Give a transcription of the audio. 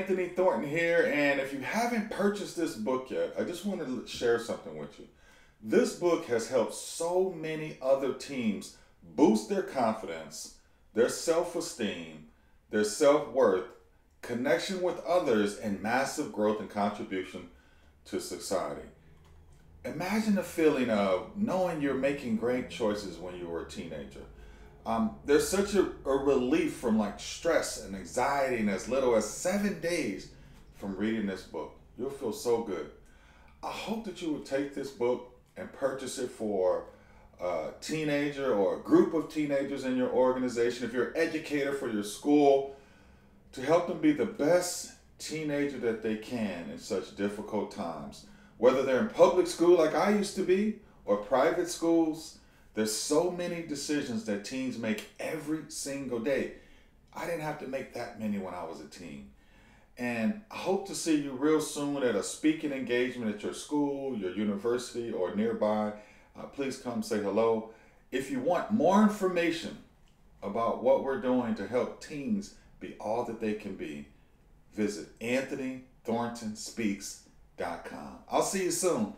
Anthony Thornton here, and if you haven't purchased this book yet, I just wanted to share something with you. This book has helped so many other teams boost their confidence, their self-esteem, their self-worth, connection with others, and massive growth and contribution to society. Imagine the feeling of knowing you're making great choices when you were a teenager. There's such a relief from like stress and anxiety in as little as 7 days from reading this book. You'll feel so good. I hope that you would take this book and purchase it for a teenager or a group of teenagers in your organization. If you're an educator for your school, to help them be the best teenager that they can in such difficult times. Whether they're in public school like I used to be or private schools, there's so many decisions that teens make every single day. I didn't have to make that many when I was a teen. And I hope to see you real soon at a speaking engagement at your school, your university, or nearby. Please come say hello. If you want more information about what we're doing to help teens be all that they can be, visit AnthonyThorntonSpeaks.com. I'll see you soon.